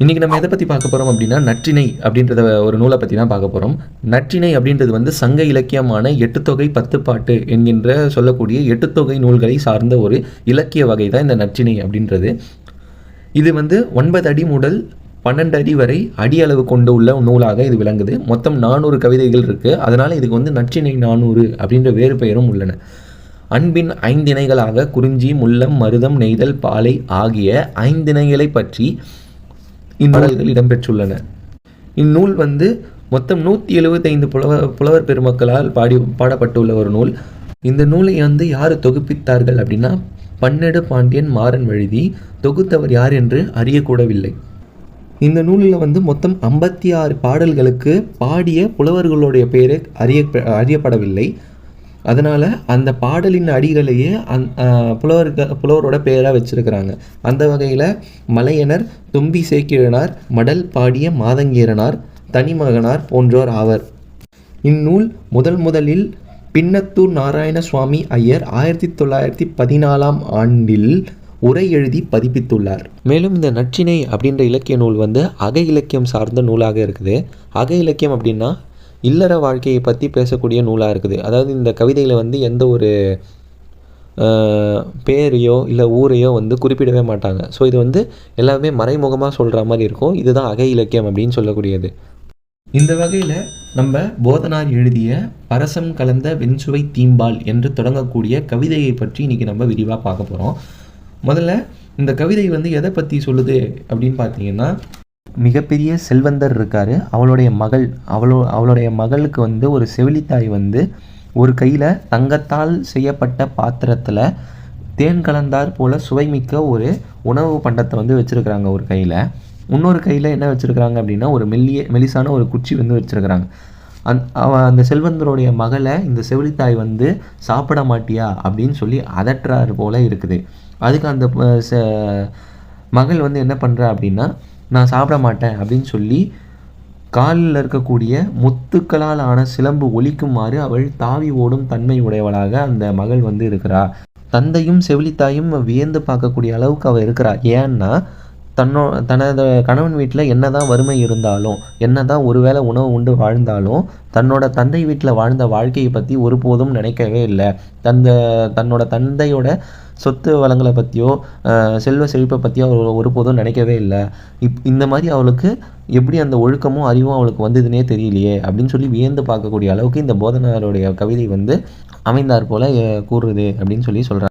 இன்றைக்கி நம்ம எதை பற்றி பார்க்க போகிறோம் அப்படின்னா நற்றிணை அப்படின்றத ஒரு நூலை பற்றி தான் பார்க்க போகிறோம். நற்றிணை அப்படின்றது வந்து சங்க இலக்கியமான 8 தொகை 10 பாட்டு என்கின்ற சொல்லக்கூடிய 8 தொகை நூல்களை சார்ந்த ஒரு இலக்கிய வகை தான் இந்த நற்றிணை அப்படின்றது. இது வந்து 9 அடி முதல் 12 அடி வரை அடி அளவு கொண்டு உள்ள நூலாக இது விளங்குது. மொத்தம் 400 கவிதைகள் இருக்குது. அதனால் இதுக்கு வந்து நற்றிணை 400 அப்படின்ற வேறு பெயரும் உள்ளன. அன்பின் 5 திணைகளாக குறிஞ்சி, முல்லம், மருதம், நெய்தல், பாலை ஆகிய 5 திணைகளை பற்றி இந்நூல்கள் இடம்பெற்றுள்ளன. இந்நூல் வந்து மொத்தம் 175 புலவர் பெருமக்களால் பாடப்பட்டுள்ள ஒரு நூல். இந்த நூலை வந்து யார் தொகுப்பித்தார்கள் அப்படின்னா பன்னெடு பாண்டியன் மாறன் எழுதி. தொகுத்தவர் யார் என்று அறியக்கூடவில்லை. இந்த நூலில் வந்து மொத்தம் 56 பாடல்களுக்கு பாடிய புலவர்களுடைய பெயரை அறியப்படவில்லை. அதனால் அந்த பாடலின் அடிகளையே புலவரோட பெயராக வச்சிருக்கிறாங்க. அந்த வகையில் மலையனர், தும்பி சேக்கிழனார், மடல் பாடிய மாதங்கீரனார், தனிமகனார் போன்றோர் ஆவர். இந்நூல் முதலில் பின்னத்தூர் நாராயண சுவாமி ஐயர் 1914ஆம் ஆண்டில் உரை எழுதி பதிப்பித்துள்ளார். மேலும் இந்த நற்றிணை அப்படின்ற இலக்கிய நூல் வந்து அக இலக்கியம் சார்ந்த நூலாக இருக்குது. அக இலக்கியம் அப்படின்னா இல்லற வாழ்க்கையை பற்றி பேசக்கூடிய நூலாக இருக்குது. அதாவது இந்த கவிதையில் வந்து எந்த ஒரு பேரையோ இல்லை ஊரையோ வந்து குறிப்பிடவே மாட்டாங்க. ஸோ இது வந்து எல்லாமே மறைமுகமாக சொல்கிற மாதிரி இருக்கும். இதுதான் அக இலக்கியம் அப்படின்னு சொல்லக்கூடியது. இந்த வகையில் நம்ம போதனார் எழுதிய பரசம் கலந்த வெண்சுவை தீம்பால் என்று தொடங்கக்கூடிய கவிதையை பற்றி இன்றைக்கி நம்ம விரிவாக பார்க்க போகிறோம். முதல்ல இந்த கவிதை வந்து எதை பற்றி சொல்லுது அப்படின்னு பார்த்தீங்கன்னா, மிகப்பெரிய செல்வந்தர் இருக்கார். அவளுடைய மகளுக்கு வந்து ஒரு செவிலித்தாய் வந்து ஒரு கையில் தங்கத்தால் செய்யப்பட்ட பாத்திரத்தில் தேன் கலந்தார் போல் சுவைமிக்க ஒரு உணவு பண்டத்தை வந்து வச்சுருக்கிறாங்க ஒரு கையில். இன்னொரு கையில் என்ன வச்சுருக்கிறாங்க அப்படின்னா ஒரு மெலிசான ஒரு குச்சி வந்து வச்சுருக்கிறாங்க. அந்த செல்வந்தருடைய மகளை இந்த செவிலித்தாய் வந்து சாப்பிட மாட்டியா அப்படின்னு சொல்லி அதட்டுறாரு போல் இருக்குது. அதுக்கு அந்த மகள் வந்து என்ன பண்ணுறா அப்படின்னா, நான் சாப்பிட மாட்டேன் அப்படின்னு சொல்லி காலில் இருக்கக்கூடிய முத்துக்களால் ஆன சிலம்பு ஒலிக்குமாறு அவள் தாவி ஓடும் தன்மை உடையவளாக அந்த மகள் வந்து இருக்கிறா. தந்தையும் செவிலித்தாயும் வியந்து பார்க்கக்கூடிய அளவுக்கு அவள் இருக்கிறா. ஏன்னா தனது கணவன் வீட்டில் என்னதான் வறுமை இருந்தாலும், என்னதான் ஒருவேளை உணவு உண்டு வாழ்ந்தாலும், தன்னோட தந்தை வீட்டில் வாழ்ந்த வாழ்க்கையை பற்றி ஒருபோதும் நினைக்கவே இல்லை. தன்னோட தந்தையோட சொத்து வளங்களை பற்றியோ செல்வ செழிப்பை பற்றியோ அவள் ஒருபோதும் நினைக்கவே இல்லை. இந்த மாதிரி அவளுக்கு எப்படி அந்த ஒழுக்கமும் அறிவும் அவளுக்கு வந்ததுன்னே தெரியலையே அப்படின்னு சொல்லி வியந்து பார்க்கக்கூடிய அளவுக்கு இந்த போதனாருடைய கவிதை வந்து அமைந்தார் போல கூறுது அப்படின்னு சொல்லி சொல்கிறாங்க.